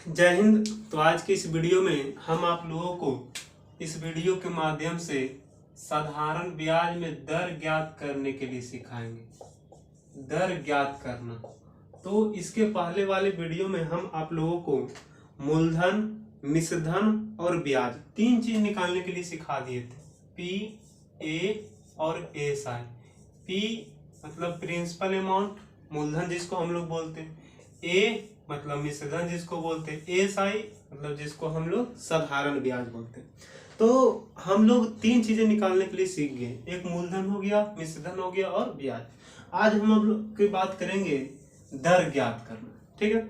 जय हिंद। तो आज की इस वीडियो में हम आप लोगों को इस वीडियो के माध्यम से साधारण ब्याज में दर ज्ञात करने के लिए सिखाएंगे। दर ज्ञात करना। तो इसके पहले वाले वीडियो में हम आप लोगों को मूलधन, मिश्रधन और ब्याज तीन चीज निकालने के लिए सिखा दिए थे। पी, ए और एसआई। पी मतलब प्रिंसिपल अमाउंट, मूलधन जिसको हम लोग बोलते हैं। ए मतलब मिश्रधन जिसको बोलते हैं। एसआई मतलब जिसको हम लोग साधारण ब्याज बोलते हैं। तो हम लोग तीन चीजें निकालने के लिए सीख गए। एक मूलधन हो गया, मिश्रधन हो गया और ब्याज। आज हम लोग की बात करेंगे दर ज्ञात करना। ठीक है,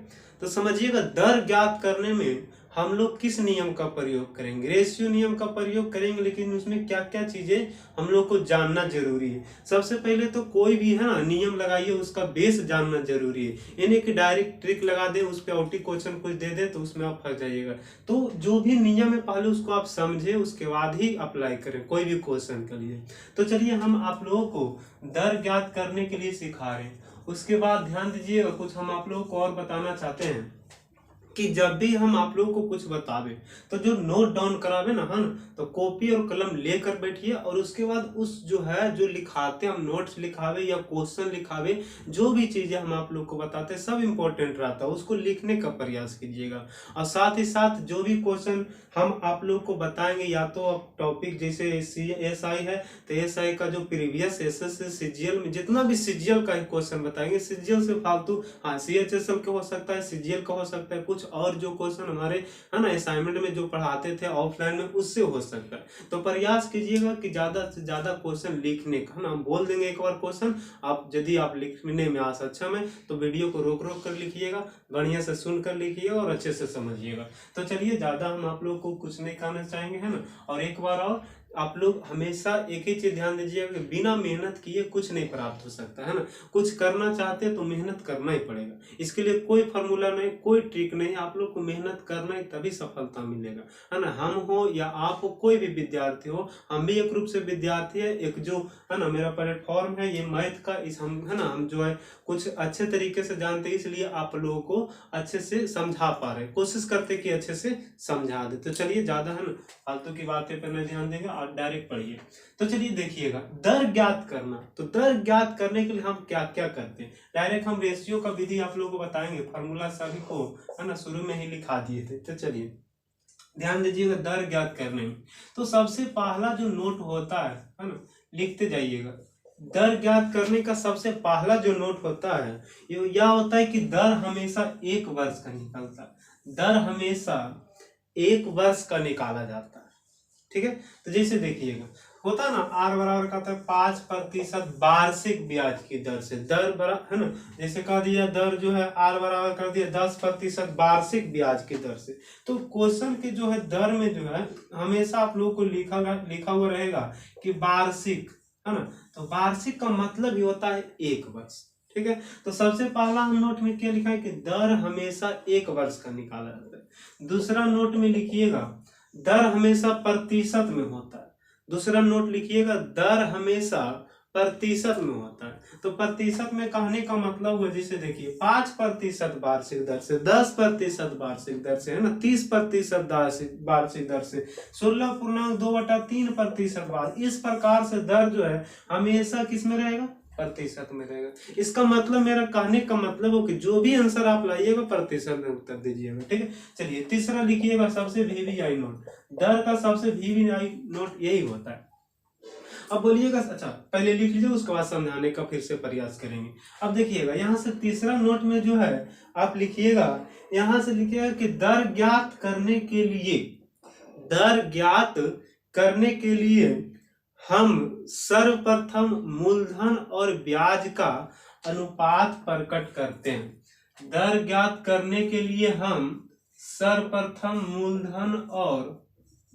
तो समझिएगा दर ज्ञात करने में हम लोग किस नियम का प्रयोग करेंगे। रेशियो नियम का प्रयोग करेंगे, लेकिन उसमें क्या क्या चीजें हम लोग को जानना जरूरी है। सबसे पहले तो कोई भी है ना नियम लगाइए, उसका बेस जानना जरूरी है। यानी कि डायरेक्ट ट्रिक लगा दे, उस पर आउटी क्वेश्चन कुछ दे दे तो उसमें आप फंस जाइएगा। तो जो भी नियम है पहले उसको आप समझे, उसके बाद ही अप्लाई करें कोई भी क्वेश्चन के लिए। तो चलिए हम आप लोगों को दर ज्ञात करने के लिए सिखा रहे हैं। उसके बाद ध्यान दीजिएगा, कुछ हम आप लोगों को और बताना चाहते हैं कि जब भी हम आप लोगों को कुछ बतावे तो जो नोट डाउन करावे ना, है ना, तो कॉपी और कलम लेकर बैठिए और उसके बाद उस जो है जो लिखाते हम नोट्स लिखावे या क्वेश्चन लिखावे, जो भी चीजें हम आप लोग को बताते हैं सब इंपॉर्टेंट रहता है, उसको लिखने का प्रयास कीजिएगा। और साथ ही साथ जो भी क्वेश्चन हम आप लोग को बताएंगे, या तो अब टॉपिक जैसे एसआई है तो एसआई का जो प्रीवियस एसएससी सीजीएल में जितना भी सीजीएल का क्वेश्चन बताएंगे, सीजीएल से फालतू हाँ सीएचएसएल का हो सकता है, सीजीएल का हो सकता है, कुछ और जो क्वेश्चन हमारे है ना असाइनमेंट में जो पढ़ाते थे ऑफलाइन में उससे हो सकता है। तो प्रयास कीजिएगा कि ज्यादा से ज्यादा क्वेश्चन लिखने का, है ना। बोल देंगे एक बार क्वेश्चन, आप यदि आप लिखने में असक्षम है तो वीडियो को रोक रोक कर लिखिएगा, बढ़िया से सुन कर लिखिएगा और अच्छे से समझिएगा। तो चलिए ज्यादा हम आप लोग को कुछ नहीं कहना चाहेंगे, है ना। और एक बार और आप लोग हमेशा एक ही चीज ध्यान दीजिएगा कि बिना मेहनत किए कुछ नहीं प्राप्त हो सकता, है ना। कुछ करना चाहते हैं तो मेहनत करना ही पड़ेगा। इसके लिए कोई फॉर्मूला नहीं, कोई ट्रिक नहीं, आप लोग को मेहनत करना ही तभी सफलता मिलेगा, है ना। हम हो या आप हो, कोई भी विद्यार्थी हो, हम भी एक रूप से विद्यार्थी है। एक जो है ना मेरा प्लेटफॉर्म है ये मैथ का, इस हम है ना हम जो है कुछ अच्छे तरीके से जानते हैं, इसलिए आप लोगों को अच्छे से समझा पा रहे हैं, कोशिश करते कि अच्छे से समझा दे। तो चलिए ज्यादा है ना फालतू की बातें पर नहीं ध्यान देंगे और डायरेक्ट पढ़िए। तो चलिए देखिएगा दर ज्ञात करना। तो दर ज्ञात करने के लिए हम क्या क्या करते हैं, डायरेक्ट हम रेशियो का विधि आप लोगों को बताएंगे। फॉर्मूला सभी को है ना शुरू में ही लिखा दिए थे। तो चलिए ध्यान दीजिएगा दर ज्ञात करने में। तो सबसे पहला जो नोट होता है ना, लिखते जाइएगा। दर ज्ञात करने का सबसे पहला जो नोट होता है ये यह होता है कि दर हमेशा एक वर्ष का निकलता है। दर हमेशा एक वर्ष का निकाला जाता है। ठीक है, तो जैसे देखिएगा होता ना आर बराबर का था 5% वार्षिक ब्याज की दर से। दर बराबर है ना, जैसे कह दिया दर जो है आर बराबर कर दिया 10% वार्षिक ब्याज की दर से। तो क्वेश्चन के जो है दर में जो है हमेशा आप लोगों को लिखा हुआ रहेगा कि वार्षिक, है ना। तो वार्षिक का मतलब ही होता है एक वर्ष। ठीक है, तो सबसे पहला हम नोट में क्या लिखा है कि दर हमेशा एक वर्ष का निकाला जाता है। दूसरा नोट में लिखिएगा दर हमेशा प्रतिशत में होता है। दूसरा नोट लिखिएगा दर हमेशा प्रतिशत में होता है। तो प्रतिशत में कहने का मतलब हुआ, जैसे देखिए 5% वार्षिक दर से, 10% वार्षिक दर से, है ना, 30% वार्षिक दर से, 16.2/3% इस प्रकार से दर जो है हमेशा किस में रहेगा, प्रतिशत में रहेगा। इसका मतलब मेरा कहने का मतलब हो कि जो भी आंसर आप लाइएगा प्रतिशत में उत्तर दीजिएगा। ठीक है, चलिए तीसरा लिखिएगा सबसे वीवीआई नोट। दर का सबसे वीवीआई नोट यही होता है। अब बोलिएगा अच्छा पहले लिख लीजिए, उसके बाद समझाने का फिर से प्रयास करेंगे। अब देखिएगा यहाँ से तीसरा नोट में जो है आप लिखिएगा, यहाँ से लिखिएगा कि दर ज्ञात करने के लिए, दर ज्ञात करने के लिए हम सर्वप्रथम मूलधन और ब्याज का अनुपात प्रकट करते हैं। दर ज्ञात करने के लिए हम सर्वप्रथम मूलधन और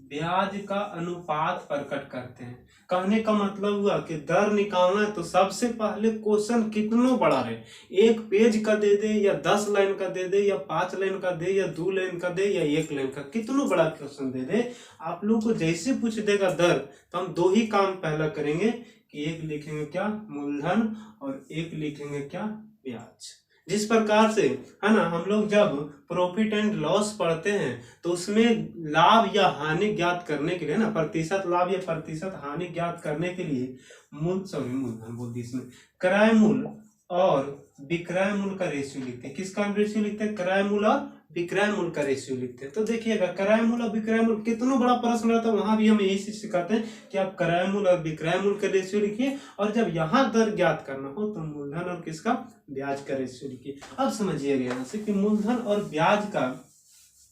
ब्याज का अनुपात प्रकट करते हैं। कहने का मतलब हुआ कि दर निकालना है तो सबसे पहले क्वेश्चन कितना बड़ा रहे, एक पेज का दे दे या 10 लाइन का दे दे या 5 लाइन का दे या 2 लाइन का दे या 1 लाइन का, कितना बड़ा क्वेश्चन दे दे, आप लोग को जैसे पूछ देगा दर तो हम दो ही काम पहला करेंगे कि एक लिखेंगे क्या मूलधन और एक लिखेंगे क्या ब्याज। जिस प्रकार से है ना हम लोग जब प्रॉफिट एंड लॉस पढ़ते हैं तो उसमें लाभ या हानि ज्ञात करने के लिए ना प्रतिशत लाभ या प्रतिशत हानि ज्ञात करने के लिए मूलधन बोल दी इसमें क्रय मूल्य और विक्रय मूल्य का रेशियो लिखते हैं। किसका रेशियो लिखते हैं? क्रय मूल्य और विक्रय मूल्य का रेशियो लिखते हैं। तो देखिएगा क्रय मूल्य और विक्रय मूल्य कितना बड़ा प्रश्न रहता है, वहां भी हम यही चीज सिखाते हैं कि आप क्रय मूल्य और विक्रय मूल्य का रेशियो लिखिए, और जब यहाँ दर ज्ञात करना हो तो मूलधन और किसका ब्याज का रेशियो लिखिए। अब समझिएगा यहाँ से कि मूलधन और ब्याज का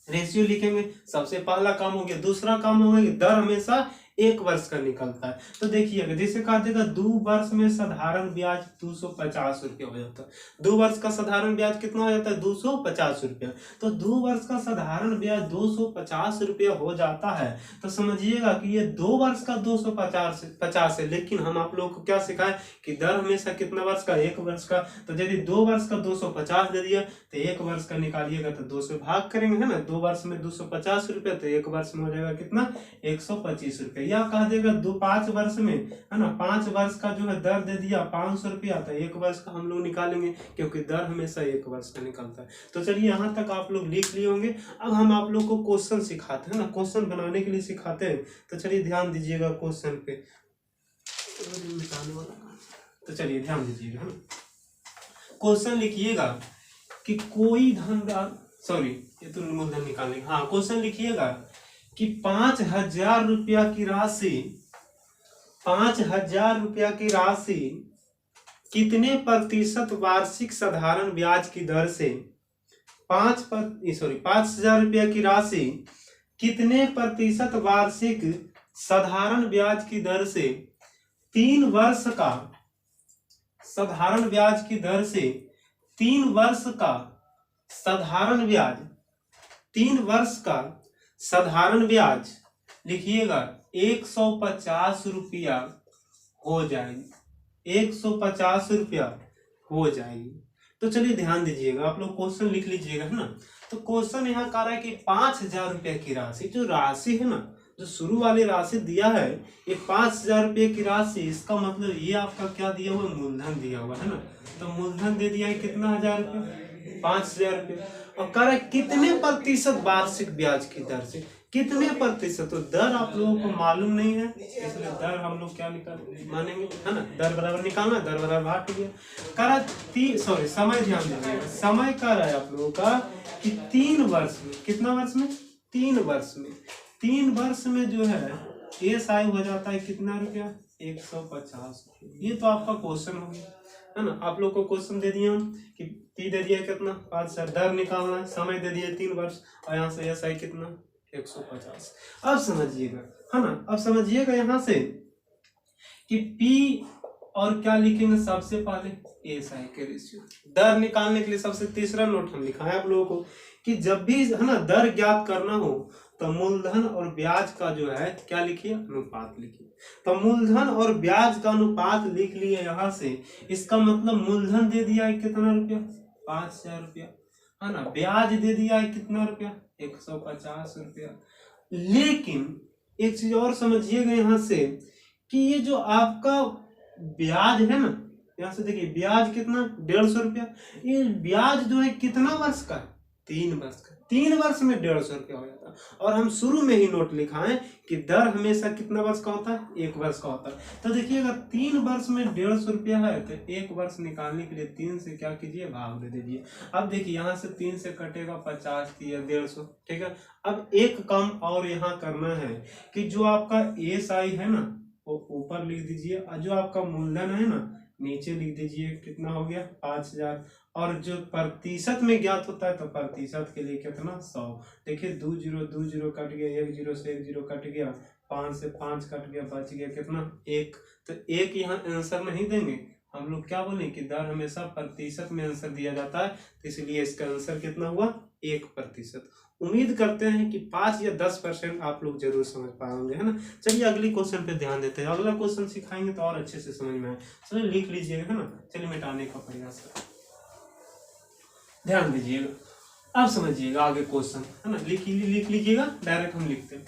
रेशियो लिखेंगे, सबसे पहला काम हो गया। दूसरा काम हो गया दर हमेशा 1 वर्ष का निकलता है। तो देखिएगा जैसे कहा जाएगा 2 वर्ष में साधारण ब्याज 250 रुपया हो जाता है। 2 वर्ष का साधारण ब्याज कितना हो जाता है? 250 रुपया। तो 2 वर्ष का साधारण ब्याज 250 रुपया हो जाता है। तो समझिएगा कि ये 2 वर्ष का 250 है, लेकिन हम आप लोग को क्या सिखाए कि दर हमेशा कितना वर्ष का? 1 वर्ष का। तो यदि 2 वर्ष का 250 दे दिया तो 1 वर्ष का निकालिएगा तो 2 से भाग करेंगे, है ना। 2 वर्ष में 250 रुपया, तो 1 वर्ष में हो जाएगा कितना? 125 रुपया। या कहा देगा 5 वर्ष में, है ना, 5 वर्ष का जो है दर दे दिया 500 रुपया, तो 1 वर्ष का हम लोग निकालेंगे क्योंकि दर हमेशा 1 वर्ष का निकलता है। तो चलिए यहाँ तक आप लोग लिख लिए होंगे। अब हम आप लोग को क्वेश्चन सिखाते हैं ना, क्वेश्चन बनाने के लिए सिखाते हैं। तो चलिए ध्यान दीजिएगा क्वेश्चन पे। तो चलिए ध्यान दीजिएगा, है ना। क्वेश्चन लिखिएगा कि कोई ये तो मूलधन निकालने। हाँ, क्वेश्चन लिखिएगा कि 5,000 रुपया की राशि 5,000 रुपया की राशि कितने प्रतिशत वार्षिक साधारण ब्याज की दर से 5,000 रुपया की राशि कितने प्रतिशत वार्षिक साधारण ब्याज की दर से 3 वर्ष का साधारण ब्याज की दर से 3 वर्ष का साधारण ब्याज 3 वर्ष का साधारण ब्याज लिखिएगा 150 रुपया हो जाएगी। 150 रुपया हो जाएगी। तो चलिए ध्यान दीजिएगा, आप लोग क्वेश्चन लिख लीजिएगा, है ना। तो क्वेश्चन यहाँ कह रहा है कि 5,000 रुपया की राशि, जो राशि है ना, जो शुरू वाली राशि दिया है ये 5,000 रुपये की राशि, इसका मतलब ये आपका क्या दिया हुआ? मूलधन दिया हुआ है ना। तो मूलधन दे दिया है कितना? 1,000 रुपये, 5,000 रुपये। और कह रहा है कितने प्रतिशत वार्षिक ब्याज की दर से, कितने प्रतिशत। तो दर आप लोगों को मालूम नहीं है, इसलिए दर हम लोग क्या मानेंगे, है ना। दर बराबर निकालना, दर बराबर भाग हो गया। कह रहा समय ध्यान दीजिएगा, समय कह रहा है आप लोगों का कि 3 वर्ष में, कितना वर्ष में? 3 वर्ष में। 3 वर्ष में जो है एसआई हो जाता है कितना रुपया? 150 रुपया। ये तो आपका क्वेश्चन हो गया, है ना। आप लोग को क्वेश्चन दे दिया कि पी दे दिया कितना? 5,000, दर निकालना है, समय दे दिया 3 वर्ष, और यहाँ से एसआई कितना? 150। अब समझिएगा, है ना। अब समझिएगा यहाँ से कि पी और क्या लिखेंगे? सबसे पहले एसआई के रेशियो। दर निकालने के लिए सबसे तीसरा नोट हम लिखा है आप लोगों को कि जब भी, है ना, दर ज्ञात करना हो तो मूलधन और ब्याज का जो है क्या लिखिए? अनुपात लिखिए। तो मूलधन और ब्याज का अनुपात लिख लिए यहाँ से। इसका मतलब मूलधन दे दिया है कितना रुपया? 5,000 रुपया, है ना। ब्याज दे दिया है कितना रुपया? 150 रुपया। लेकिन एक चीज और समझिएगा यहाँ से कि ये जो आपका ब्याज है ना, यहाँ से देखिए ब्याज कितना? 150 रुपया। ये ब्याज जो है कितना वर्ष का? 3 वर्ष का। 3 वर्ष में 150 रुपया हो जाता है। और हम शुरू में ही नोट लिखाएं कि दर हमेशा कितना वर्ष का होता है? 1 वर्ष का होता है। तो देखिएगा 3 वर्ष में 150 रुपया है, तो 1 वर्ष निकालने के लिए 3 से क्या कीजिए? भाग दे दीजिए। अब देखिए यहाँ से 3 से कटेगा 50 या 150, ठीक है। अब एक काम और यहाँ करना है कि जो आपका एसआई है ना वो ऊपर लिख दीजिए, और जो आपका मूलधन है ना नीचे लिख दीजिए। कितना हो गया? 5,000। और जो प्रतिशत में ज्ञात होता है तो प्रतिशत के लिए कितना? 100। देखिए 2 0 कट गया, 1 0 से 1 0 कट गया, 5 से 5 कट गया, बच गया कितना? 1। तो 1 यहाँ आंसर नहीं देंगे, हम लोग क्या बोले कि दर हमेशा प्रतिशत में आंसर दिया जाता है, तो इसलिए इसका आंसर कितना हुआ? 1%। उम्मीद करते हैं कि 5 या 10% आप लोग जरूर समझ पाएंगे, है ना। चलिए अगली क्वेश्चन पे ध्यान देते हैं। अगला क्वेश्चन सिखाएंगे तो और अच्छे से समझ में आए। चलिए लिख लीजिएगा, है ना। चलिए मिटाने का प्रयास करें, ध्यान दीजिएगा। अब समझिएगा आगे क्वेश्चन, है ना। लिख लीजिएगा, डायरेक्ट हम लिखते हैं।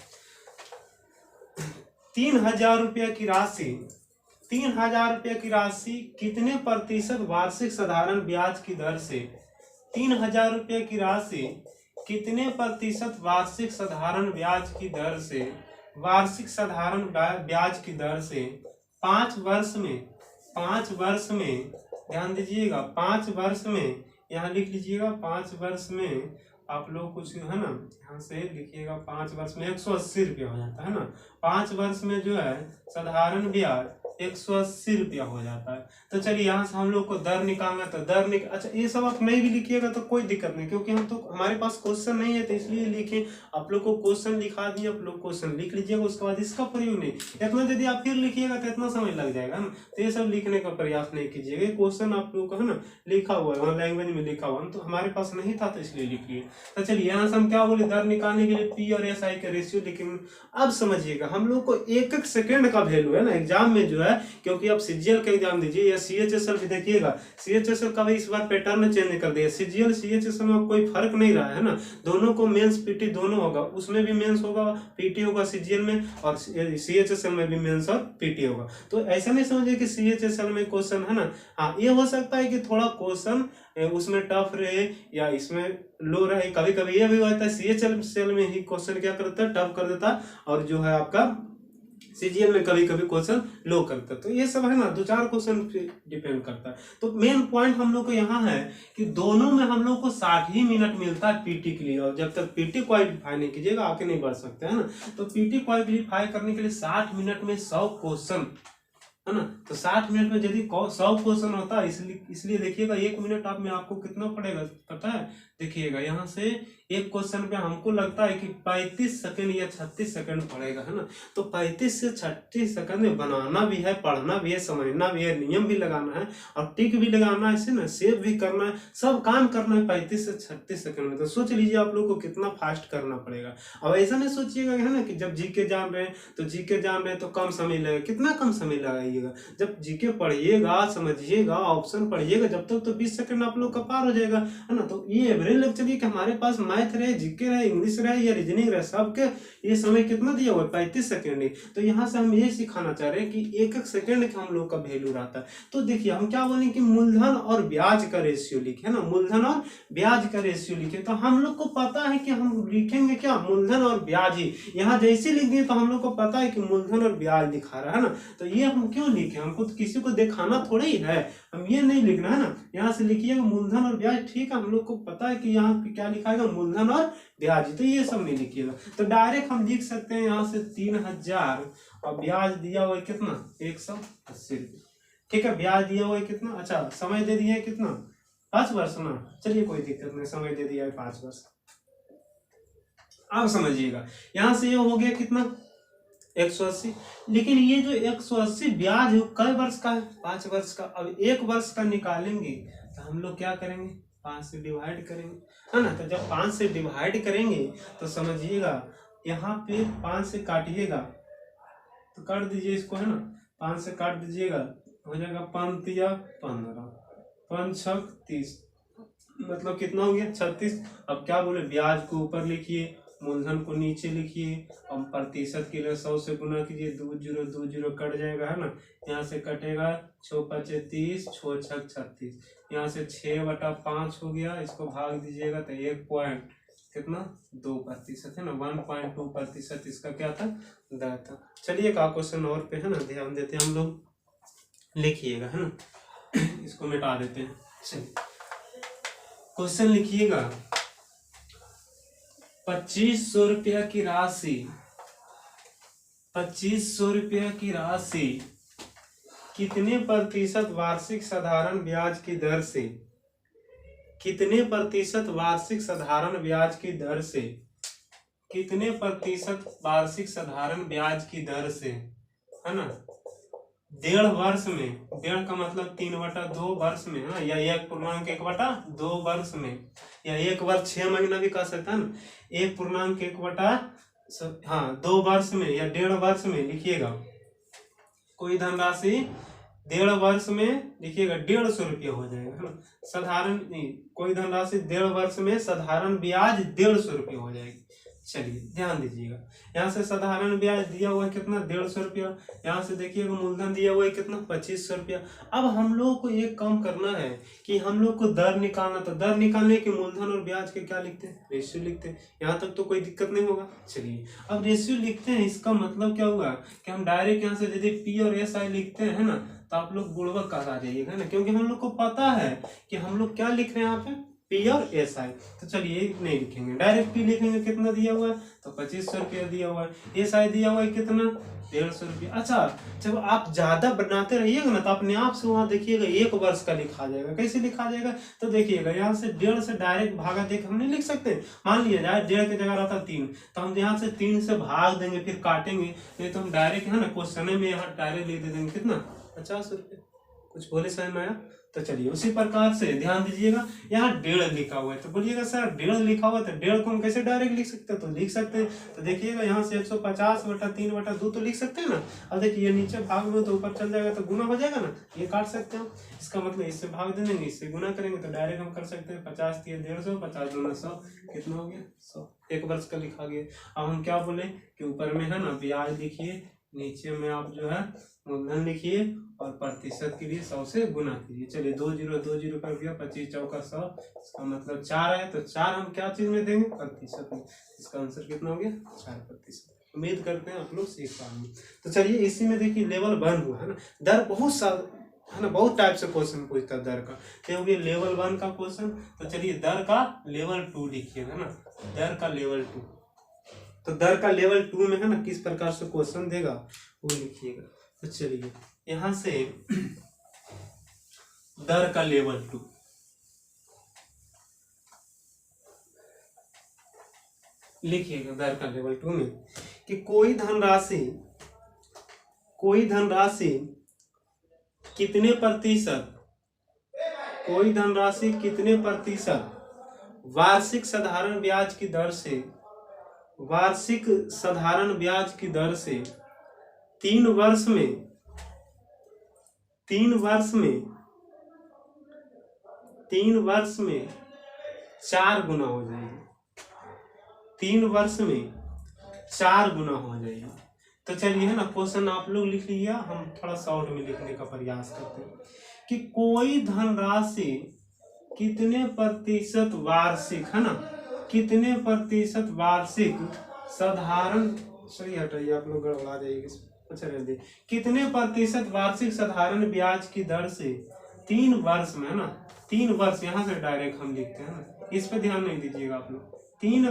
3,000 रुपया की राशि 3,000 रुपये की राशि कितने प्रतिशत वार्षिक साधारण ब्याज की दर से, 3,000 रुपये की राशि कितने प्रतिशत वार्षिक साधारण ब्याज की दर से, वार्षिक साधारण ब्याज की दर से 5 वर्ष में ध्यान दीजिएगा, 5 वर्ष में, यहाँ लिख लीजिएगा 5 वर्ष में आप लोग कुछ है ना, यहाँ से लिखिएगा 5 वर्ष में 180 रुपया हो जाता है ना, 5 वर्ष में जो है साधारण ब्याज 180 रुपया हो जाता है। तो चलिए यहाँ से हम लोग को दर निकालना, तो अच्छा ये सब आप नहीं भी लिखिएगा तो कोई दिक्कत नहीं, क्योंकि हम तो हमारे पास क्वेश्चन नहीं है तो इसलिए लिखे, आप लोग को क्वेश्चन लिखा दिए, आप लोग क्वेश्चन लिख लीजिएगा, उसके बाद इसका प्रयोग नहीं, इतना यदि आप फिर लिखिएगा तो इतना समय लग जाएगा ना, तो ये सब लिखने का प्रयास नहीं कीजिएगा। क्वेश्चन आप लोग का है ना लिखा हुआ है, वहाँ लैंग्वेज में लिखा हुआ है, तो हमारे पास नहीं था तो इसलिए लिख लिए। तो चलिए यहाँ से हम क्या बोले, दर निकालने के लिए पी और एस आई का रेशियो, लेकिन अब समझिएगा हम लोग को एक एक सेकंड का वैल्यू है ना एग्जाम में जो है, क्योंकि आप सीजीएल का एग्जाम दीजिए या सीएचएसएल भी देखिएगा, सीएचएसएल का भी इस बार पैटर्न चेंज कर दिया, सीजीएल सीएचएसएल में कोई फर्क नहीं रहा है ना, दोनों को मेंस पीटी दोनों होगा, उसमें भी मेंस होगा पीटी होगा सीजीएल में, और सीएचएसएल में भी मेंस और पीटी होगा। तो ऐसा नहीं समझिए कि सीएचएसएल में क्वेश्चन है ना, हाँ ये हो सकता है कि थोड़ा क्वेश्चन उसमें टफ रहे या इसमें लो रहे, कभी कभी ये भी होता है सीएचएसएल में ही क्वेश्चन क्या करता है टफ कर देता, और जो है आपका सीजीएल में कभी कभी क्वेश्चन लो करता है। तो ये सब है ना 2-4 क्वेश्चन डिपेंड करता है। तो मेन पॉइंट हम लोग को यहाँ है कि दोनों में हम लोग को 60 ही मिनट मिलता है पीटी के लिए, और जब तक पीटी क्वालिफाई नहीं कीजिएगा आगे नहीं बढ़ सकते है ना। तो पीटी क्वालिफाई करने के लिए 60 मिनट में 100 क्वेश्चन है ना, तो 60 मिनट में यदि 100 क्वेश्चन होता है, इसलिए देखिएगा 1 मिनट आप में आपको कितना पड़ेगा पता है, देखिएगा यहाँ से एक क्वेश्चन पे हमको लगता है कि 35 सेकंड या 36 सेकंड पड़ेगा है ना। तो 35 से 36 सेकंड में बनाना भी है, पढ़ना भी है, समझना भी है, नियम भी लगाना है और टिक भी लगाना है, इसे ना सेव भी करना है, सब काम करना है 35 से 36 सेकंड में। तो सोच लीजिए आप लोग को कितना फास्ट करना पड़ेगा। अब ऐसा नहीं सोचिएगा है ना कि जब जीके जान रहे हैं तो जीके जान रहे हैं तो कम समय लगेगा, कितना कम समय लगाइएगा। जब जीके पढ़िएगा, समझिएगा, ऑप्शन पढ़िएगा, जब तक तो 20 सेकंड आप लोग का पार हो जाएगा है ना। तो ये एवरेज लग चलिए कि हमारे पास मैथ रहे, जीके रहे, इंग्लिश रहे या रीजनिंग रहे, सबके ये समय कितना दिया हुआ है 35 सेकंड ही। तो यहाँ से हम ये सिखाना चाह रहे हैं कि एक एक सेकंड का हम लोग का वैल्यू रहता है। तो देखिए हम क्या बोले कि मूलधन और ब्याज का रेशियो लिखे है ना, मूलधन और ब्याज का रेशियो लिखे। तो हम लोग को पता है कि हम लिखेंगे क्या, मूलधन और ब्याज ही। यहाँ जैसे लिख दिए तो हम लोग को पता है कि मूलधन और ब्याज दिखा रहा है ना। तो ये हम क्यों लिखे, हमको तो किसी को दिखाना थोड़ा ही है, हम ये नहीं लिखना है ना। यहाँ से लिखिएगा मूलधन और ब्याज, ठीक है, हम लोग को पता है कि यहाँ पे क्या लिखा है मूलधन और ब्याज, तो ये सब नहीं लिखिएगा। तो डायरेक्ट हम लिख सकते हैं यहाँ से 3000 और ब्याज दिया हुआ है कितना 180 रुपये, ठीक है। ब्याज दिया हुआ है कितना, अच्छा समय दे दिया है कितना 5 वर्ष ना, चलिए कोई दिक्कत नहीं, समय दे दिया है 5 वर्ष। अब समझिएगा यहाँ से ये हो गया कितना 180, लेकिन ये जो 180 ब्याज है कई वर्ष का है, 5 वर्ष का। अब 1 वर्ष का निकालेंगे तो हम लोग क्या करेंगे 5 से डिवाइड करेंगे है ना। तो जब 5 से डिवाइड करेंगे तो समझिएगा यहाँ पे 5 से काटिएगा तो काट दीजिए इसको है ना, 5 से काट दीजिएगा हो जाएगा 5 या 15, 5 6 30, मतलब कितना हो गया 36। अब क्या बोले ब्याज को ऊपर लिखिए, मूलधन को नीचे लिखिए, अब प्रतिशत के लिए 100 से गुना कीजिए, 2 0 कट जाएगा है ना, यहाँ से कटेगा 6 5 30, 6 6 36, यहाँ से 6/5 हो गया, इसको भाग दीजिएगा तो 1.2% है ना, 1.2% इसका क्या था दर था। चलिए का क्वेश्चन और पे है ना ध्यान देते हैं हम लोग, लिखिएगा है ना, इसको मिटा देते हैं। चलिए क्वेश्चन लिखिएगा 2500 रुपया की राशि, 2500 रुपया की राशि कितने प्रतिशत वार्षिक साधारण ब्याज की दर से, कितने प्रतिशत वार्षिक साधारण ब्याज की दर से, कितने प्रतिशत वार्षिक साधारण ब्याज की दर से है ना 1.5 वर्ष में, 1.5 का मतलब 3/2 वर्ष में है ना, या 1.1/2 वर्ष में, या 1 वर्ष 6 महीना भी कह सकता है ना, 1.2 वर्ष में या 1.5 वर्ष में लिखिएगा। कोई धनराशि 1.5 वर्ष में लिखिएगा 150 रुपया हो जाएगा है ना, साधारण नहीं, कोई धनराशि 1.5 वर्ष में साधारण ब्याज 150 रुपया हो जाएगी। चलिए ध्यान दीजिएगा, यहाँ से साधारण ब्याज दिया हुआ है कितना 150 रुपया, यहाँ से देखिएगा मूलधन दिया हुआ है कितना 2500 रुपया। अब हम लोग को एक काम करना है कि हम लोग को दर निकालना, तो दर निकालने के मूलधन और ब्याज के क्या लिखते हैं, रेशियो लिखते हैं। यहाँ तक तो कोई दिक्कत नहीं होगा। चलिए अब रेशियो लिखते हैं, इसका मतलब क्या हुआ कि हम डायरेक्ट यहाँ से यदि पी और एस आई लिखते हैं ना, तो आप लोग बुड़बक आ जाइएगा ना, क्योंकि हम लोग को पता है कि हम लोग क्या लिख रहे हैं यहाँ पे पी और एस आई। तो चलिए नहीं लिखेंगे, डायरेक्ट पी लिखेंगे, कितना दिया हुआ है तो 2500 रुपया दिया हुआ है, एस आई दिया हुआ है कितना 150 रुपया। अच्छा जब आप ज्यादा बनाते रहिएगा ना तो अपने आप से वहां देखिएगा 1 वर्ष का लिखा जाएगा। कैसे लिखा जाएगा तो देखिएगा, यहाँ से 1.5 से डायरेक्ट भागा देख हम नहीं लिख सकते। मान लिया जाए 1.5 की जगह रहता 3, तो हम यहाँ से 3 से भाग देंगे फिर काटेंगे, नहीं तो हम डायरेक्ट है ना क्वेश्चन में यहाँ डायरेक्ट लिख दे देंगे कितना 50 रुपये। कुछ बोले समझ में आया? तो चलिए उसी प्रकार से ध्यान दीजिएगा, यहाँ 1.5 लिखा हुआ है, तो बोलिएगा सर 1.5 लिखा हुआ है तो 1.5 को हम कैसे डायरेक्ट लिख सकते हैं, तो लिख सकते हैं। तो देखिएगा यहाँ से 150/3/2 तो लिख सकते हैं ना। अब देखिए ये नीचे भाग में तो ऊपर चल जाएगा तो गुना हो जाएगा ना, ये काट सकते हैं। इसका मतलब इससे भाग दे देंगे, इससे गुना करेंगे तो डायरेक्ट हम कर सकते हैं 50 3 150, 50 2 100, कितना हो गया 100, 1 वर्ष का लिखा गया। अब हम क्या बोले कि ऊपर में है ना ब्याज लिखिए, नीचे में आप जो है मूलधन लिखिए और प्रतिशत के लिए 100 से गुना कीजिए। चलिए 2 0 कर दिया, 25 चौका 100, इसका मतलब 4 है, तो 4 हम क्या चीज में देंगे प्रतिशत में। इसका आंसर कितना हो गया 4%। उम्मीद करते हैं आप लोग सीख पाएंगे। तो चलिए इसी में देखिए लेवल 1 हुआ है ना, दर बहुत साल है ना, बहुत टाइप से क्वेश्चन पूछता है दर का। तो ये लेवल 1 का क्वेश्चन, तो चलिए दर का लेवल 2 लिखिएगा ना, दर का लेवल 2। तो दर का लेवल 2 में है ना किस प्रकार से क्वेश्चन देगा वो लिखिएगा। तो चलिए यहां से दर का लेवल 2 लिखिएगा। दर का लेवल 2 में कि कोई धनराशि कितने प्रतिशत वार्षिक साधारण ब्याज की दर से 3 वर्ष में 4 गुना हो जाएगी। 3 वर्ष में 4 गुना हो जाएगी। तो चलिए है ना क्वेश्चन आप लोग लिख लिया, हम थोड़ा शॉर्ट में लिखने का प्रयास करते हैं कि कोई धनराशि कितने प्रतिशत वार्षिक है ना, कितने प्रतिशत वार्षिक साधारण, सही हटाइए आप लोग गड़बड़ा जाएगी। अच्छा रहते कितने प्रतिशत वार्षिक साधारण ब्याज की दर से 3 वर्ष में है ना, 3 वर्ष यहाँ से डायरेक्ट हम लिखते हैं ना, इस पे ध्यान नहीं दीजिएगा आप लोग। 3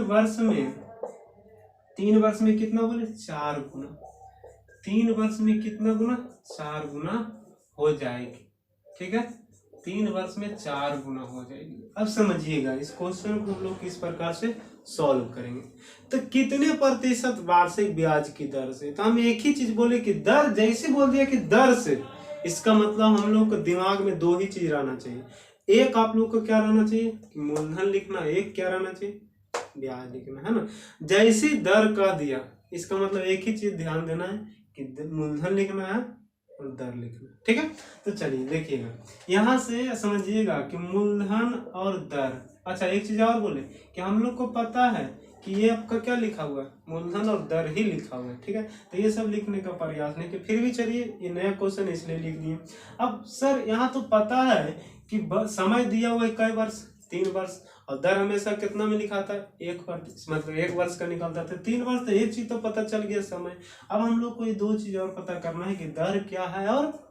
वर्ष में कितना बोले 4 गुना, 3 वर्ष में कितना गुना 4 गुना हो जाएगी। ठीक है, 3 वर्ष में 4 गुना हो जाएगी। अब समझिएगा इस क्वेश्चन को हम लोग किस प्रकार से सॉल्व करेंगे। तो कितने प्रतिशत वार्षिक ब्याज की दर से, तो हम एक ही चीज बोले कि दर, जैसे बोल दिया कि दर से, इसका मतलब हम लोग को दिमाग में 2 ही चीज रहना चाहिए। एक आप लोग को क्या रहना चाहिए कि मूलधन लिखना, एक क्या रहना चाहिए ब्याज लिखना, है ना। जैसी दर का दिया, इसका मतलब एक ही चीज ध्यान देना है कि मूलधन लिखना है और दर लिखना। ठीक है, तो चलिए देखिएगा यहां से समझिएगा कि मूलधन और दर। अच्छा एक चीज और बोले कि हम लोग को पता है कि ये आपका क्या लिखा हुआ है, मूलधन और दर ही लिखा हुआ है। ठीक है, तो ये सब लिखने का प्रयास नहीं कि फिर भी चलिए ये नया क्वेश्चन इसलिए लिख दिए। अब सर यहाँ तो पता है कि समय दिया हुआ है कई वर्ष 3 वर्ष, और दर हमेशा कितना में लिखा था 1 वर्ष, मतलब 1 वर्ष का निकलता था। 3 वर्ष तो एक चीज तो पता चल गया समय। अब हम लोग को ये 2 चीज और पता करना है कि दर क्या है और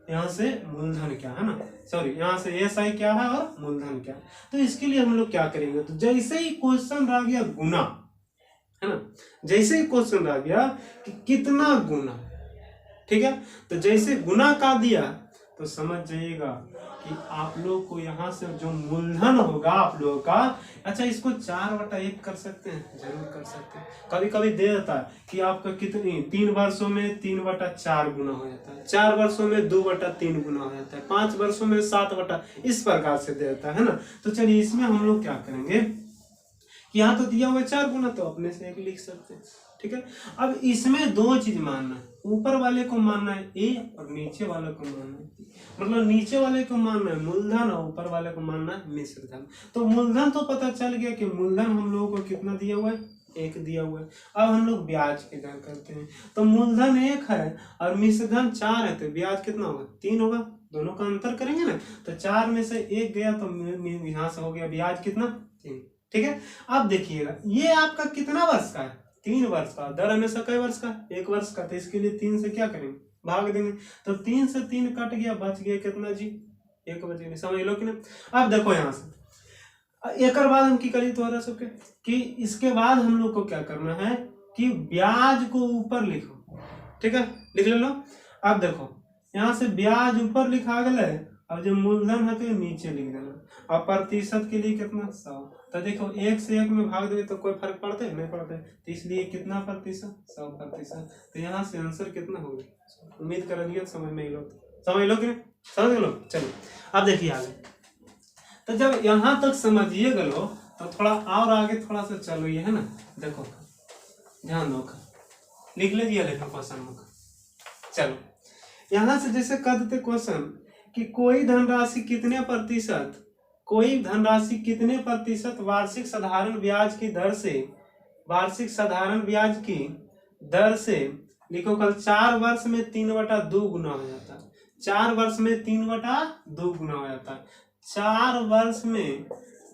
यहाँ से मूलधन क्या है ना, सॉरी यहाँ से एसआई क्या है और मूलधन क्या है। तो इसके लिए हम लोग क्या करेंगे, तो जैसे ही क्वेश्चन रह गया गुना, है ना, जैसे ही क्वेश्चन रह गया कि कितना गुना, ठीक है, तो जैसे गुना का दिया तो समझ जाइएगा कि आप लोग को यहाँ से जो मूलधन होगा आप लोगों का, अच्छा इसको 4/1 कर सकते हैं, जरूर कर सकते हैं। कभी कभी दे देता है कि आपका कितनी 3 वर्षों में 3/4 गुना हो जाता है, 4 वर्षों में 2/3 गुना हो जाता है, 5 वर्षों में 7 इस प्रकार से दे देता है ना। तो चलिए इसमें हम लोग क्या करेंगे, यहाँ तो दिया हुआ 4 गुना, तो अपने से 1 लिख सकते हैं। ठीक है, अब इसमें 2 चीज मानना है, ऊपर वाले को मानना है ए और नीचे वाले को मानना है, मतलब नीचे वाले को मानना है मूलधन और ऊपर वाले को मानना है मिश्र धन। तो मूलधन तो पता चल गया कि मूलधन हम लोगों को कितना दिया हुआ है 1 दिया हुआ है। अब हम लोग ब्याज की दर करते हैं। तो मूलधन 1 है और मिश्रधन 4 है, तो ब्याज कितना होगा? 3 होगा। दोनों का अंतर करेंगे ना, तो 4 में से 1 गया तो यहाँ से हो गया ब्याज कितना? 3। ठीक है। अब देखिएगा ये आपका कितना वर्ष का है? 3 वर्ष का। दर हमेशा कई वर्ष का? 1 वर्ष का। तो इसके लिए 3 से क्या करेंगे? भाग देंगे। तो 3 से 3 कट गया, बच गया कितना जी? 1 बच गया। समझ लो कि ना। अब देखो यहाँ से एक बाद हम की करी तो सबके कि इसके बाद हम लोग को क्या करना है कि ब्याज को ऊपर लिखो। ठीक है, लिख लो। अब देखो यहाँ से ब्याज ऊपर लिखा गया है, अब जो मूलधन है तो नीचे लिख देना। अब प्रतिशत के लिए कितना? 100। तो देखो 1 से 1 में भाग दे तो कोई फर्क पड़ता है? नहीं पड़ता है। तो इसलिए कितना प्रतिशत? 100%। तो यहाँ से आंसर कितना होगा? उम्मीद कर लिया समझ में लो, समझ लो कि समझ लो। चलो अब देखिए आगे। तो जब यहाँ तक समझिए गलो तो थोड़ा और आगे थोड़ा सा चलो, ये है ना, देखो ध्यान दो, लिख लीजिए लेकिन क्वेश्चन में। चलो यहाँ से जैसे कर देते क्वेश्चन कि कोई धनराशि कितने प्रतिशत वार्षिक साधारण ब्याज की दर से लिखो कल 4 वर्ष में 3/2 गुना हो जाता है। 4 वर्ष में 3/2 गुना हो जाता है। 4 वर्ष में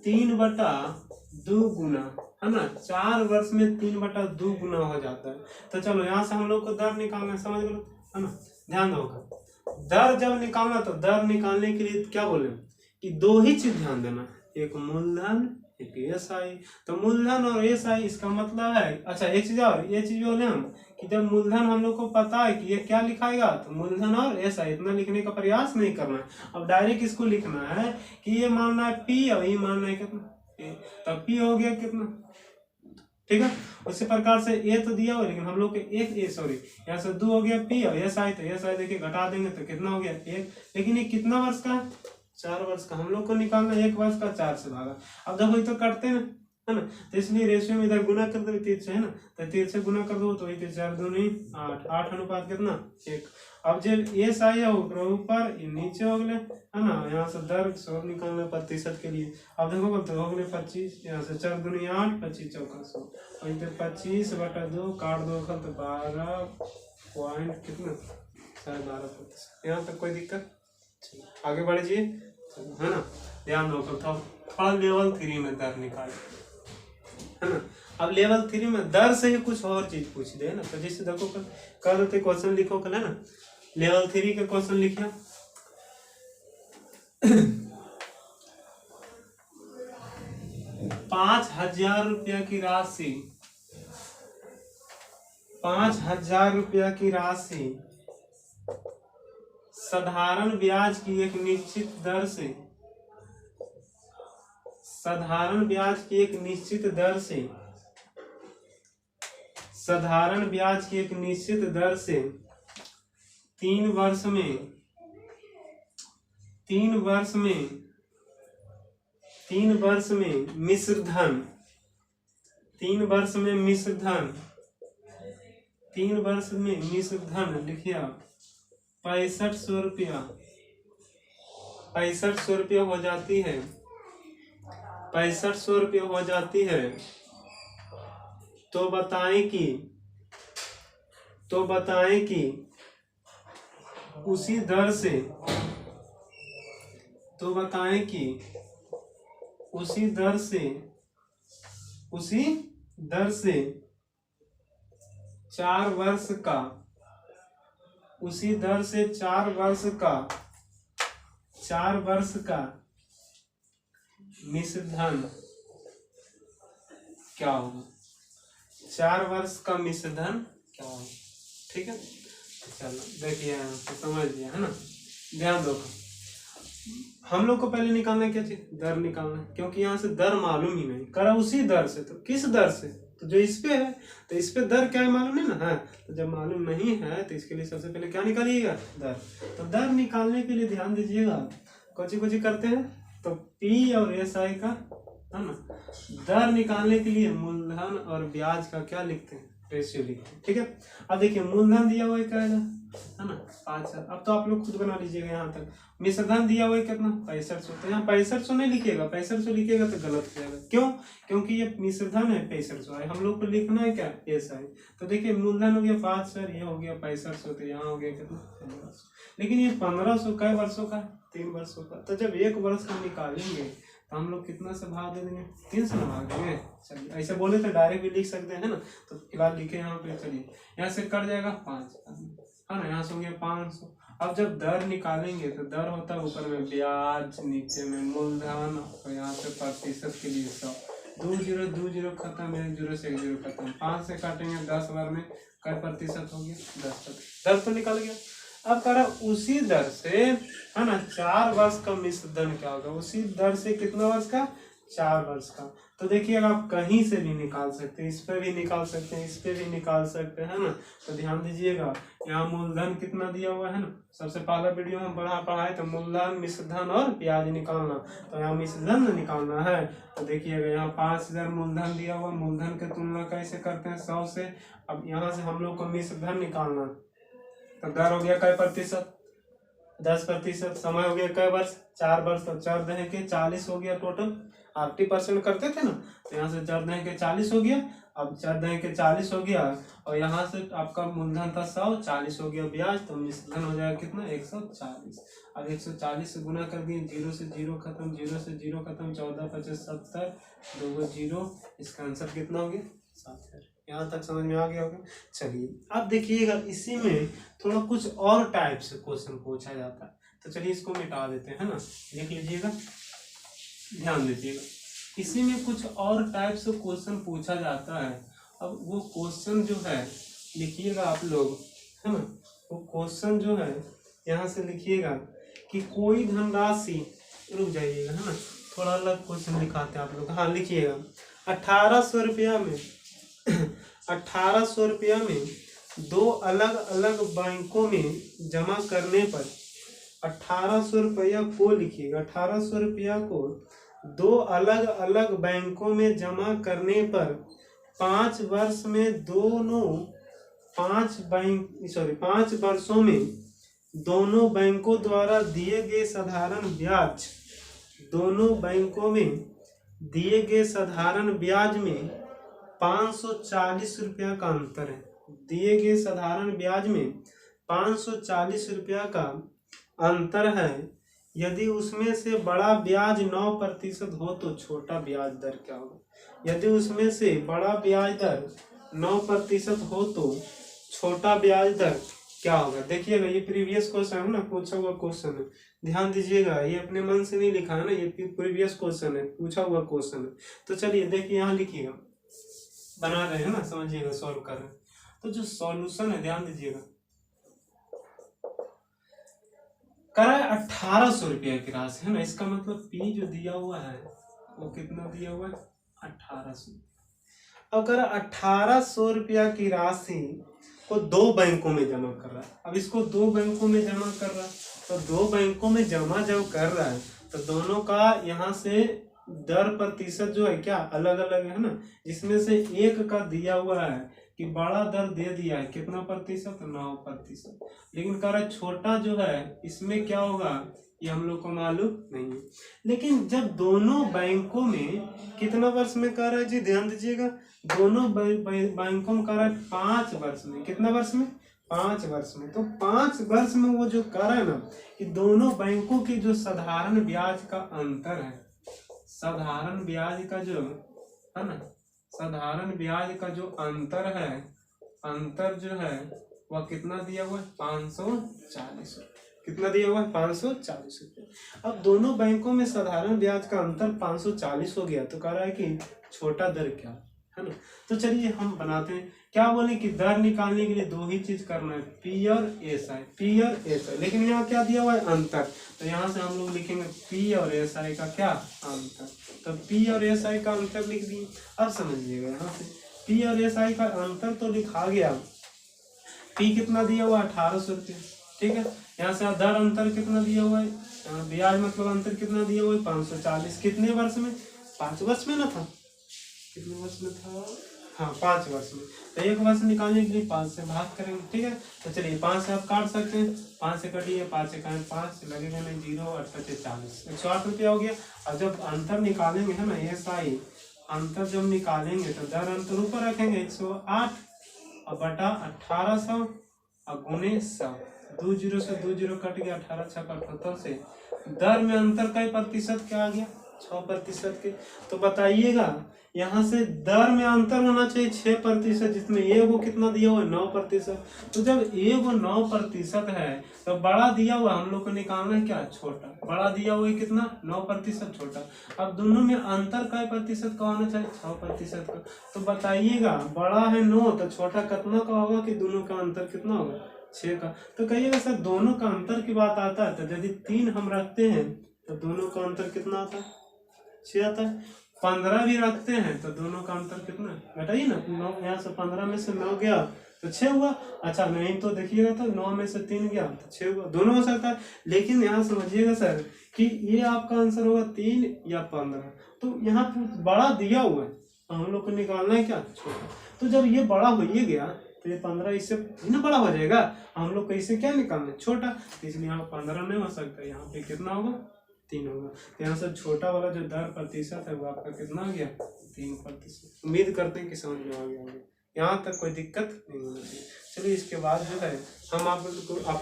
3/2 गुना है ना, 4 वर्ष में 3/2 गुना हो जाता है। तो चलो यहाँ से हम लोग को दर निकालना, समझ लो है ना। ध्यान दो, दर जब निकालना तो दर निकालने के लिए क्या बोले कि 2 ही चीज ध्यान देना, एक मूलधन एक एसआई। तो मूलधन और एसआई इसका मतलब है, अच्छा एक चीज और, ये चीज बोले हम कि जब मूलधन हम लोग को पता है कि ये क्या लिखाएगा, तो मूलधन और एसआई इतना लिखने का प्रयास नहीं करना है। अब डायरेक्ट इसको लिखना है कि ये मानना है पी और ये मानना है कितना, तब पी हो गया कितना। ठीक है, उसी प्रकार से ए तो दिया हुआ, लेकिन हम लोग के यहाँ से 2 हो गया पी और एसआई, तो एसआई देखिए घटा देंगे तो कितना हो गया 1। लेकिन ये कितना वर्ष का? 4 वर्ष का। हम लोग को निकालना 1 वर्ष का 4 से भागा। अब देखो ये तो करते हैं है ना, तो इसलिए रेशियो में इधर गुना कर दो 3 से, है ना, तो 3 से गुना कर दो तो 4 दूनी 8, 8 अनुपात कितना? 1। अब जब एस आया ऊपर नीचे हो गए है ना, यहाँ से दर सब निकालना प्रतिशत के लिए। अब देखो तो हो गए 25, यहाँ से 4 दूनी 8, 25 चौका 100, और इधर 25/2 काट दो तो 12 पॉइंट कितना? 12%। यहाँ तक कोई दिक्कत? आगे बढ़िए है ना। ध्यान दो थोड़ा लेवल 3 में दर निकाल है ना। अब लेवल 3 में दर से ही कुछ और चीज पूछ दे ना, तो जैसे देखो कर देते क्वेश्चन लिखो कल है ना, लेवल 3 का क्वेश्चन लिखिए। 5,000 रुपया की राशि, 5,000 रुपया की राशि साधारण ब्याज की एक निश्चित दर से, साधारण ब्याज की एक निश्चित दर से 3 वर्ष में मिश्रधन 3 वर्ष में मिश्रधन लिखिए 6500 रुपया, 6500 रुपया हो जाती है, 6500 रुपया हो जाती है। तो बताएं कि उसी दर से, तो बताएं कि उसी दर से 4 वर्ष का, उसी दर से 4 वर्ष का मिश्रधन क्या होगा? 4 वर्ष का मिश्रधन क्या होगा? ठीक है, चलो देखिए समझ लिया है ना। ध्यान दो, हम लोग को पहले निकालना क्या चाहिए? दर निकालना, क्योंकि यहाँ से दर मालूम ही नहीं, करा उसी दर से, तो किस दर से? तो जो इस पे है, तो इस पे दर क्या है मालूम है ना है। तो जब मालूम नहीं है तो इसके लिए सबसे पहले क्या निकालिएगा? दर। तो दर निकालने के लिए ध्यान दीजिएगा, कुछ करते हैं तो पी और एस आई का है ना, दर निकालने के लिए मूलधन और ब्याज का क्या लिखते हैं? रेशियो लिखते हैं, ठीक है। अब देखिए मूलधन दिया हुआ है क्या है ना 5,000। अब तो आप लोग खुद बना लीजिएगा यहाँ तक। मिश्रधन दिया हुआ है कितना 6500, तो यहाँ 6500 नहीं लिखिएगा, 6500 लिखिएगा तो गलत हो जाएगा। क्यों? क्योंकि ये मिश्रधन है 6500 है, हम लोग को लिखना है क्या ऐसा है। तो देखिए मूलधन हो गया 5,000, ये हो गया 6500, तो यहाँ हो गया कितना 1500। लेकिन ये 1500 कई वर्षों का 3 वर्षों का, तो जब 1 वर्ष का निकालेंगे तो हम लोग कितना से भाग दे देंगे 3 से भाग देंगे। चलिए ऐसे बोले तो डायरेक्ट भी लिख सकते हैं ना, तो फिलहाल लिखे यहाँ पे। चलिए यहाँ से कट जाएगा 5 है ना, यहाँ से हो गया 500। अब जब दर निकालेंगे तो दर होता है ऊपर में ब्याज, नीचे में मूलधन, और यहाँ पे प्रतिशत के लिए 100। 2 0 2 0 खत्म, 1 0 से 1 0 खत्म। 5 से काटेंगे 10 बार में कई प्रतिशत हो गया 10%। दर तो निकल गया। अब कह रहा उसी दर से है ना 4 वर्ष का मिश्रधन क्या होगा, उसी दर से कितना वर्ष का 4 वर्ष का। तो देखिएगा आप कहीं से भी निकाल सकते हैं, इस पे भी निकाल सकते हैं, इस पे भी निकाल सकते हैं ना। तो ध्यान दीजिएगा यहाँ मूलधन कितना दिया हुआ है ना, सबसे पहला वीडियो में पढ़ाए तो मूलधन मिश्रधन और ब्याज निकालना। तो यहाँ मिश्रधन निकालना है तो देखिएगा यहाँ 5000 मूलधन दिया हुआ, मूलधन की तुलना कैसे करते हैं 100 से। अब यहाँ से हम लोग को मिश्रधन निकालना, तो दर हो गया कई प्रतिशत 10%, समय हो गया कई वर्ष 4 वर्ष, तो 4 दहे के 40 हो गया टोटल। 80% करते थे ना, तो यहाँ से 4 दहे के 40 हो गया। अब 4 दहे के 40 हो गया और यहाँ से आपका मूलधन था 100, 40 हो गया ब्याज, तो मिश्रधन हो जाएगा कितना 140। अब 140 से गुना कर दिए, 0 से 0 खत्म, 0 से 0 खत्म, 14 25 70, 2 0, इसका आंसर कितना हो गया 7। यहाँ तक समझ में आ गया होगा। चलिए अब देखिएगा इसी में थोड़ा कुछ और टाइप से क्वेश्चन पूछा जाता है, तो चलिए इसको मिटा देते हैं ना, देख लीजिएगा ध्यान दीजिएगा। इसी में कुछ और टाइप से क्वेश्चन पूछा जाता है। अब वो क्वेश्चन जो है लिखिएगा आप लोग है ना, वो क्वेश्चन जो है यहाँ से लिखिएगा कि कोई धनराशि, रुक जाइएगा है ना, थोड़ा अलग क्वेश्चन दिखाते हैं आप लोग। हाँ लिखिएगा 1800 रुपया में 1800 रुपया में 2 अलग अलग बैंकों में जमा करने पर 1800 रुपया को लिखिएगा, 1800 रुपया को 2 अलग अलग बैंकों में जमा करने पर 5 वर्ष में दोनों 5 वर्षों में दोनों बैंकों द्वारा दिए गए साधारण ब्याज, दोनों बैंकों में दिए गए साधारण ब्याज में 540 रुपया का अंतर है। दिए गए साधारण ब्याज में 540 रुपया का अंतर है। यदि उसमें से बड़ा ब्याज 9% हो तो छोटा ब्याज दर क्या होगा। यदि उसमें से बड़ा ब्याज दर 9% हो तो छोटा ब्याज दर क्या होगा। देखिएगा ये प्रीवियस क्वेश्चन है ना, पूछा हुआ क्वेश्चन है, ध्यान दीजिएगा, ये अपने मन से नहीं लिखा है ना, ये प्रीवियस क्वेश्चन है, पूछा हुआ क्वेश्चन है। तो चलिए देखिए यहाँ लिखिएगा, बना रहे हैं ना, समझिएगा, सॉल्व कर रहे हैं। तो जो सॉल्यूशन है ध्यान दीजिएगा, करा 1800 रुपया की राशि है ना, इसका मतलब पी जो दिया हुआ है वो कितना दिया हुआ है 1800। अगर 1800 रुपया की राशि को 2 बैंकों में जमा कर रहा है, अब इसको 2 बैंकों में जमा कर रहा है, तो 2 बैंकों में जमा जब कर रहा है तो दोनों का यहाँ से दर प्रतिशत जो है क्या अलग अलग है ना, जिसमें से एक का दिया हुआ है कि बड़ा दर दे दिया है कितना प्रतिशत 9%, लेकिन कह रहा है छोटा जो है इसमें क्या होगा ये हम लोग को मालूम नहीं है। लेकिन जब दोनों बैंकों में कितना वर्ष में कह रहा है जी, ध्यान दीजिएगा, दोनों बैंकों में कह रहा है 5 वर्ष में, कितना वर्ष में 5 वर्ष में। तो 5 वर्ष में वो जो कह रहा है ना कि दोनों बैंकों की जो साधारण ब्याज का अंतर है, साधारण ब्याज का जो है ना, साधारण ब्याज का जो अंतर है, अंतर जो है वह कितना दिया हुआ है 540। कितना दिया हुआ है 540 रुपये। अब दोनों बैंकों में साधारण ब्याज का अंतर 540 हो गया, तो कह रहा है कि छोटा दर क्या है ना। तो चलिए हम बनाते हैं, क्या बोले कि दर निकालने के लिए 2 ही चीज करना है, पी और एस आई, पी और एस आई। लेकिन यहाँ क्या दिया हुआ है अंतर, तो यहाँ से हम लोग लिखेंगे पी और एस आई का क्या अंतर, तो पी और एस आई का अंतर लिख दिए। अब समझिएगा यहाँ से पी और एस आई का अंतर तो लिखा गया, पी कितना दिया हुआ 1800 रुपये, ठीक है। यहाँ से दर अंतर कितना दिया हुआ है, ब्याज मतलब अंतर कितना दिया हुआ है 540, कितने वर्ष में 5 वर्ष में ना था, कितने वर्ष में था हाँ 5 वर्ष में। तो 1 वर्ष निकालने के लिए 5 से भाग करेंगे, ठीक है। तो चलिए 5 से आप काट सकते हैं, 5 से कटिए, 5 से काटें 5 लगेगा नहीं, 0 8 × 40, 108 रुपया हो गया। और जब अंतर निकालेंगे है ना SI अंतर जब निकालेंगे तो दर अंतर ऊपर रखेंगे 108 और बटा 1800 और गुणे 100, 2 0 से 2 0 कट गया, 18 6 78 से दर में अंतर का प्रतिशत क्या आ गया 6% के। तो बताइएगा यहाँ से दर में अंतर होना चाहिए 6%, जिसमें ए को कितना दिया हुआ है 9%। तो जब ए को 9% है तो बड़ा दिया हुआ हम लोग को निकालना है क्या छोटा, बड़ा दिया हुआ है कितना 9% छोटा। अब दोनों में अंतर का प्रतिशत का होना चाहिए 6% का। तो बताइएगा बड़ा है 9 तो छोटा कितना का होगा कि दोनों का अंतर कितना होगा 6 का। तो कहिएगा सर दोनों का अंतर की बात आता है तो यदि 3 हम रखते हैं तो दोनों का अंतर कितना आता है 6 आता है। 15 भी रखते हैं तो दोनों का अंतर कितना घटाइए ना, 9 यहाँ से 15 में से 9 गया तो 6 हुआ। अच्छा नहीं तो देखिएगा तो 9 में से 3 गया तो 6 हुआ, दोनों हो सकता है। लेकिन यहाँ समझिएगा सर कि ये आपका आंसर होगा 3 या 15। तो यहाँ बड़ा दिया हुआ है हम लोग को निकालना है क्या छोटा। तो जब ये बड़ा हो ही गया तो ये 15 इससे ना बड़ा हो जाएगा, हम लोग को इसे क्या निकालना है छोटा। तो इसलिए यहाँ 15 नहीं हो सकता, यहाँ पे कितना होगा 3 होगा। तो यहाँ से छोटा वाला जो दर प्रतिशत है वो आपका कितना आ गया 3%। उम्मीद करते हैं कि समझ में आ गया होगा, यहाँ तक कोई दिक्कत नहीं होनी चाहिए। चलिए इसके बाद जो है हम आप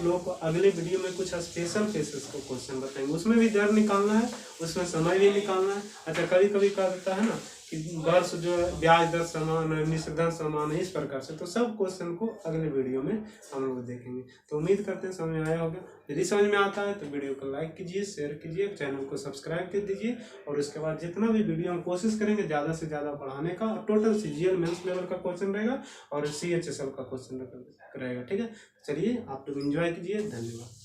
लोगों को अगले वीडियो में कुछ स्पेशल केसेस को क्वेश्चन बताएंगे, उसमें भी दर निकालना है, उसमें समय भी निकालना है। अच्छा कभी कभी क्या होता है ना कि वर्ष जो ब्याज दर समान है, निश्चित दर समान है, इस प्रकार से। तो सब क्वेश्चन को अगले वीडियो में हम लोग देखेंगे। तो उम्मीद करते हैं समझ में आया होगा। यदि समझ में आता है तो वीडियो को लाइक कीजिए, शेयर कीजिए, चैनल को सब्सक्राइब कर दीजिए। और उसके बाद जितना भी वीडियो हम कोशिश करेंगे ज़्यादा से ज़्यादा पढ़ाने का। टोटल CGL मेंस लेवल का क्वेश्चन रहेगा और CHSL का क्वेश्चन रहेगा, ठीक है। चलिए आप लोग एंजॉय कीजिए, धन्यवाद।